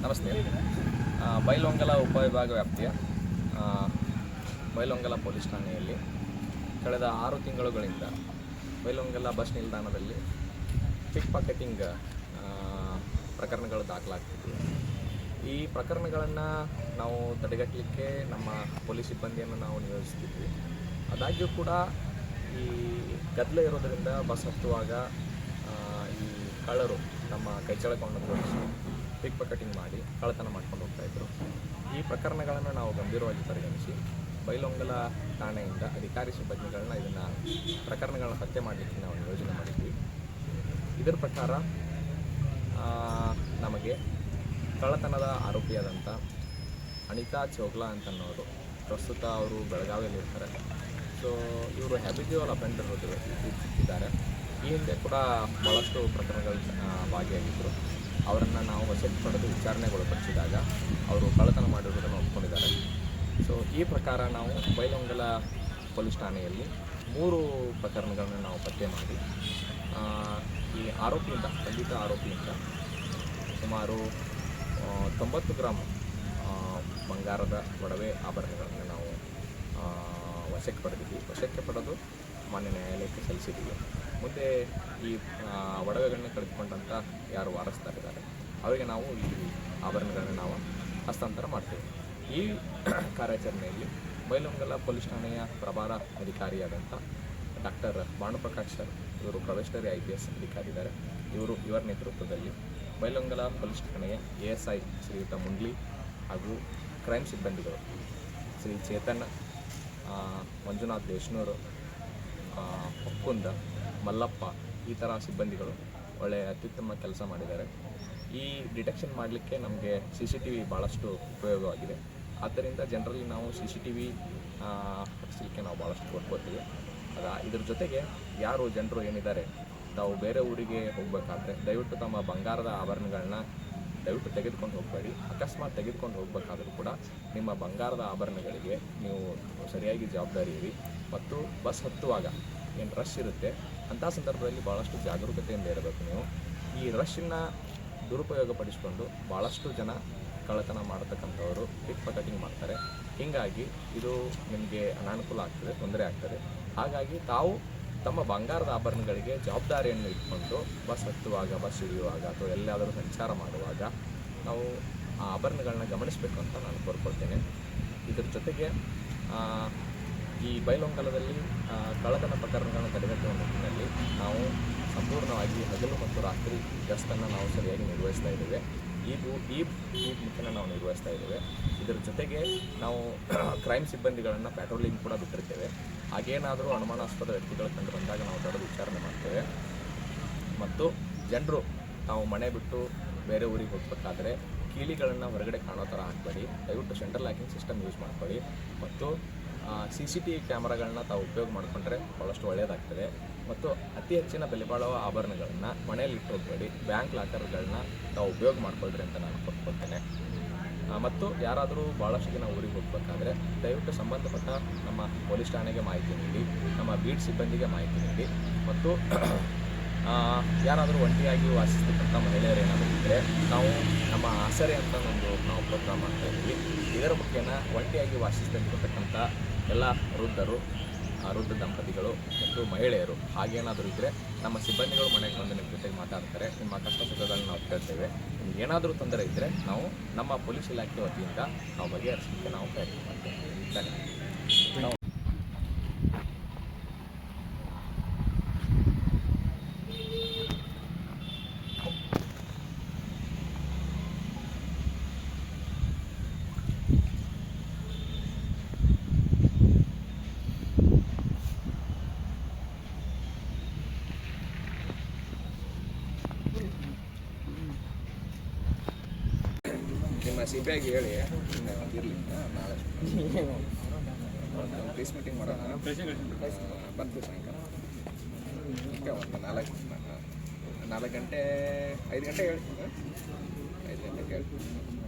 ನಮಸ್ತೆ. ಬೈಲಹೊಂಗಲ ಉಪವಿಭಾಗ ವ್ಯಾಪ್ತಿಯ ಬೈಲಹೊಂಗಲ ಪೊಲೀಸ್ ಠಾಣೆಯಲ್ಲಿ ಕಳೆದ 6 ತಿಂಗಳುಗಳಿಂದ ಬೈಲಹೊಂಗಲ ಬಸ್ ನಿಲ್ದಾಣದಲ್ಲಿ ಪಿಕ್ ಪಾಕೆಟಿಂಗ್ ಪ್ರಕರಣಗಳು ದಾಖಲಾಗ್ತಿದ್ವು. ಈ ಪ್ರಕರಣಗಳನ್ನು ನಾವು ತಡೆಗಟ್ಟಲಿಕ್ಕೆ ನಮ್ಮ ಪೊಲೀಸ್ ಸಿಬ್ಬಂದಿಯನ್ನು ನಾವು ನಿಯೋಜಿಸ್ತಿದ್ವಿ. ಆದಾಗ್ಯೂ ಕೂಡ ಈ ಗದ್ದಲ ಇರೋದರಿಂದ ಬಸ್ ಹತ್ತುವಾಗ ಈ ಕಳ್ಳರು ನಮ್ಮ ಕೈಚಳಕವನ್ನು ತೋರಿಸಿ ಪಿಕ್ ಪಾಕೆಟಿಂಗ್ ಮಾಡಿ ಕಳ್ಳತನ ಮಾಡ್ಕೊಂಡು ಹೋಗ್ತಾಯಿದ್ರು. ಈ ಪ್ರಕರಣಗಳನ್ನು ನಾವು ಗಂಭೀರವಾಗಿ ಪರಿಗಣಿಸಿ ಬೈಲಹೊಂಗಲ ಠಾಣೆಯಿಂದ ಅಧಿಕಾರಿ ಸಿಬ್ಬಂದಿಗಳನ್ನ ಪ್ರಕರಣಗಳನ್ನ ಪತ್ತೆ ಮಾಡಲಿಕ್ಕೆ ನಾವು ಯೋಜನೆ ಮಾಡಿದ್ವಿ. ಇದರ ಪ್ರಕಾರ ನಮಗೆ ಕಳ್ಳತನದ ಆರೋಪಿಯಾದಂಥ ಅನಿತಾ ಚೋಗ್ಲಾ ಅಂತನ್ನೋರು ಪ್ರಸ್ತುತ ಅವರು ಬೆಳಗಾವಿಯಲ್ಲಿ ಇರ್ತಾರೆ. ಸೊ ಇವರು ಹ್ಯಾಬಿಟ್ಯುವಲ್ ಅಫೆಂಡರ್ ಇದ್ದಾರೆ. ಈ ಹಿಂದೆ ಕೂಡ ಭಾಳಷ್ಟು ಪ್ರಕರಣಗಳು ಭಾಗಿಯಾಗಿದ್ದರು. ಅವರನ್ನು ನಾವು ವಶಕ್ಕೆ ಪಡೆದು ವಿಚಾರಣೆಗೊಳಪಡಿಸಿದಾಗ ಅವರು ಕಳ್ಳತನ ಮಾಡಿರುವುದನ್ನು ಒಪ್ಕೊಂಡಿದ್ದಾರೆ. ಸೊ ಈ ಪ್ರಕಾರ ನಾವು ಬೈಲಹೊಂಗಲ ಪೊಲೀಸ್ ಠಾಣೆಯಲ್ಲಿ 3 ಪ್ರಕರಣಗಳನ್ನು ನಾವು ಪತ್ತೆ ಮಾಡಿ ಈ ಆರೋಪಿಯಿಂದ ಖಂಡಿತ ಆರೋಪಿಯಿಂದ ಸುಮಾರು 90 ಗ್ರಾಮ್ ಬಂಗಾರದ ಒಡವೆ ಆಭರಣಗಳನ್ನು ನಾವು ವಶಕ್ಕೆ ಪಡೆದಿದ್ವಿ. ವಶಕ್ಕೆ ಪಡೆದು ಮಾನ್ಯ ನ್ಯಾಯಾಲಯಕ್ಕೆ ಸಲ್ಲಿಸಿದ್ದೀವಿ. ಮುಂದೆ ಈ ಒಡವೆಗಳನ್ನ ಕಳೆದುಕೊಂಡಂಥ ಯಾರು ವಾರಸ್ದಾರಿದ್ದಾರೆ ಅವರಿಗೆ ನಾವು ಈ ಆಭರಣಗಳನ್ನು ನಾವು ಹಸ್ತಾಂತರ ಮಾಡ್ತೇವೆ. ಈ ಕಾರ್ಯಾಚರಣೆಯಲ್ಲಿ ಬೈಲಹೊಂಗಲ ಪೊಲೀಸ್ ಠಾಣೆಯ ಪ್ರಭಾರ ಅಧಿಕಾರಿಯಾದಂಥ ಡಾಕ್ಟರ್ ಭಾನುಪ್ರಕಾಶ್ ಸರ್, ಇವರು ಪ್ರೊಬೇಷನರಿ IPS ಅಧಿಕಾರಿ ಇದ್ದಾರೆ. ಇವರ ನೇತೃತ್ವದಲ್ಲಿ ಬೈಲಹೊಂಗಲ ಪೊಲೀಸ್ ಠಾಣೆಯ ASI ಶ್ರೀಯುತ ಮುಂಡ್ಲಿ ಹಾಗೂ ಕ್ರೈಮ್ ಸಿಬ್ಬಂದಿಗಳು ಶ್ರೀ ಚೇತನ್, ಮಂಜುನಾಥ್ ದೇಶ್ನೂರು, ಒಕ್ಕುಂದ, ಮಲ್ಲಪ್ಪ ಈ ಥರ ಸಿಬ್ಬಂದಿಗಳು ಒಳ್ಳೆಯ ಅತ್ಯುತ್ತಮ ಕೆಲಸ ಮಾಡಿದ್ದಾರೆ. ಈ ಡಿಟೆಕ್ಷನ್ ಮಾಡಲಿಕ್ಕೆ ನಮಗೆ CCTV ಭಾಳಷ್ಟು ಉಪಯೋಗವಾಗಿದೆ. ಆದ್ದರಿಂದ ಜನರಲ್ಲಿ ನಾವು CCTV ಹಾಕಿಸಲಿಕ್ಕೆ ನಾವು ಭಾಳಷ್ಟು ಕೊಡ್ಕೋತೀವಿ. ಇದ್ರ ಜೊತೆಗೆ ಯಾರು ಜನರು ಏನಿದ್ದಾರೆ ತಾವು ಬೇರೆ ಊರಿಗೆ ಹೋಗಬೇಕಾದ್ರೆ ದಯವಿಟ್ಟು ತಮ್ಮ ಬಂಗಾರದ ಆಭರಣಗಳನ್ನ ದಯವಿಟ್ಟು ತೆಗೆದುಕೊಂಡು ಹೋಗಬೇಡಿ. ಅಕಸ್ಮಾತ್ ತೆಗೆದುಕೊಂಡು ಹೋಗಬೇಕಾದ್ರೂ ಕೂಡ ನಿಮ್ಮ ಬಂಗಾರದ ಆಭರಣಗಳಿಗೆ ನೀವು ಸರಿಯಾಗಿ ಜವಾಬ್ದಾರಿ ಇರಿ. ಮತ್ತು ಬಸ್ ಹತ್ತುವಾಗ ಏನು ರಶ್ ಇರುತ್ತೆ ಅಂಥ ಸಂದರ್ಭದಲ್ಲಿ ಭಾಳಷ್ಟು ಜಾಗರೂಕತೆಯಿಂದ ಇರಬೇಕು. ನೀವು ಈ ರಶ್ಶನ್ನು ದುರುಪಯೋಗಪಡಿಸಿಕೊಂಡು ಭಾಳಷ್ಟು ಜನ ಕಳ್ಳತನ ಮಾಡತಕ್ಕಂಥವರು ಪಿಕ್ ಪಾಕೆಟಿಂಗ್ ಮಾಡ್ತಾರೆ. ಹೀಗಾಗಿ ಇದು ನಿಮಗೆ ಅನಾನುಕೂಲ ಆಗ್ತದೆ, ತೊಂದರೆ ಆಗ್ತದೆ. ಹಾಗಾಗಿ ತಾವು ತಮ್ಮ ಬಂಗಾರದ ಆಭರಣಗಳಿಗೆ ಜವಾಬ್ದಾರಿಯನ್ನು ಇಟ್ಕೊಂಡು ಬಸ್ ಹತ್ತುವಾಗ, ಬಸ್ ಇಳಿಯುವಾಗ ಅಥವಾ ಎಲ್ಲಾದರೂ ಸಂಚಾರ ಮಾಡುವಾಗ ನಾವು ಆ ಆಭರಣಗಳನ್ನ ಗಮನಿಸಬೇಕು ಅಂತ ನಾನು ಕೋರ್ಕೊಳ್ತೇನೆ. ಇದರ ಜೊತೆಗೆ ಈ ಬೈಲಹೊಂಗಲದಲ್ಲಿ ಕಳ್ಳತನ ಪ್ರಕರಣಗಳನ್ನು ತಡೆಗಟ್ಟುವ ನಿಟ್ಟಿನಲ್ಲಿ ನಾವು ಸಂಪೂರ್ಣವಾಗಿ ಹಗಲು ಮತ್ತು ರಾತ್ರಿ ಗಸ್ತನ್ನು ನಾವು ಸರಿಯಾಗಿ ನಿರ್ವಹಿಸ್ತಾ ಇದ್ದೇವೆ. ಈ ಮುಖ್ಯನ ನಾವು ನಿರ್ವಹಿಸ್ತಾ ಇದ್ದೇವೆ. ಇದರ ಜೊತೆಗೆ ನಾವು ಕ್ರೈಮ್ ಸಿಬ್ಬಂದಿಗಳನ್ನು ಪ್ಯಾಟ್ರೋಲಿಂಗ್ ಕೂಡ ಬಿಟ್ಟಿರ್ತೇವೆ. ಹಾಗೇನಾದರೂ ಅನುಮಾನಾಸ್ಪದ ವ್ಯಕ್ತಿಗಳು ಕಂಡು ಬಂದಾಗ ನಾವು ತಡೆದು ವಿಚಾರಣೆ ಮಾಡ್ತೇವೆ. ಮತ್ತು ಜನರು ನಾವು ಮನೆ ಬಿಟ್ಟು ಬೇರೆ ಊರಿಗೆ ಹೋಗಬೇಕಾದ್ರೆ ಕೀಲಿಗಳನ್ನು ಹೊರಗಡೆ ಕಾಣೋ ಥರ ಹಾಕಬೇಡಿ. ದಯವಿಟ್ಟು ಸೆಂಟ್ರಲ್ ಲಾಕಿಂಗ್ ಸಿಸ್ಟಮ್ ಯೂಸ್ ಮಾಡ್ಕೊಳ್ಳಿ. ಮತ್ತು CCTV ಕ್ಯಾಮ್ರಾಗಳನ್ನ ತಾವು ಉಪಯೋಗ ಮಾಡಿಕೊಂಡ್ರೆ ಭಾಳಷ್ಟು ಒಳ್ಳೆಯದಾಗ್ತದೆ. ಮತ್ತು ಅತಿ ಹೆಚ್ಚಿನ ಬೆಲೆ ಬಾಳುವ ಆಭರಣಗಳನ್ನು ಮನೆಯಲ್ಲಿ ಇಟ್ಟು ಹೋಗಬೇಡಿ. ಬ್ಯಾಂಕ್ ಲಾಕರ್ಗಳನ್ನ ತಾವು ಉಪಯೋಗ ಮಾಡ್ಕೊಳ್ರಿ ಅಂತ ನಾನು ಕೊಡ್ಕೊಳ್ತೇನೆ. ಮತ್ತು ಯಾರಾದರೂ ಭಾಳಷ್ಟು ಜನ ಊರಿಗೆ ಹೋಗಬೇಕಾದ್ರೆ ದಯವಿಟ್ಟು ಸಂಬಂಧಪಟ್ಟ ನಮ್ಮ ಪೊಲೀಸ್ ಠಾಣೆಗೆ ಮಾಹಿತಿ ನೀಡಿ, ನಮ್ಮ ಬೀಟ್ ಸಿಬ್ಬಂದಿಗೆ ಮಾಹಿತಿ ನೀಡಿ. ಮತ್ತು ಯಾರಾದರೂ ಒಂಟಿಯಾಗಿ ವಾಸಿಸ್ತಕ್ಕಂಥ ಮಹಿಳೆಯರು ಏನಾದರೂ ಇದ್ದರೆ ನಾವು ನಮ್ಮ ಆಸರೆ ಅಂತ ನಾವು ಪ್ರೋಗ್ರಾಮ್ ಮಾಡ್ತಾಯಿದ್ದೀವಿ. ಇದರ ಮುಖೇನ ಒಂಟಿಯಾಗಿ ವಾಸಿಸ್ತಕ್ಕಂಥ ಎಲ್ಲ ವೃದ್ಧ ದಂಪತಿಗಳು ಮತ್ತು ಮಹಿಳೆಯರು ಹಾಗೇನಾದರೂ ಇದ್ದರೆ ನಮ್ಮ ಸಿಬ್ಬಂದಿಗಳು ಮನೆಗೆ ಬಂದು ನಿಮ್ಮ ಜೊತೆಗೆ ಮಾತಾಡ್ತಾರೆ. ನಿಮ್ಮ ಕಷ್ಟ ಸುಖಗಳನ್ನ ನಾವು ಕೇಳ್ತೇವೆ. ನಿಮ್ಗೆ ಏನಾದರೂ ತೊಂದರೆ ಇದ್ದರೆ ನಾವು ನಮ್ಮ ಪೊಲೀಸ್ ಇಲಾಖೆ ವತಿಯಿಂದ ನಾವು ಬಗೆಹರಿಸಲಿಕ್ಕೆ ನಾವು ಪ್ರಯತ್ನ ಮಾಡ್ತೇವೆ. ಧನ್ಯವಾದ. ನಿಮ್ಮ CBIಗೆ ಹೇಳಿ ಇರಲಿ, ನಾಳೆ ಪ್ರೀಸ್ ಮೀಟಿಂಗ್ ಮಾಡೋಣ. ಬರ್ತೀವಿ ಸಾಯಂಕಾಲ. ಒಂದು 4 ಗಂಟೆ 5 ಗಂಟೆ ಹೇಳ್ತೀನಿ. 5 ಗಂಟೆಗೆ ಹೇಳ್ತೀನಿ.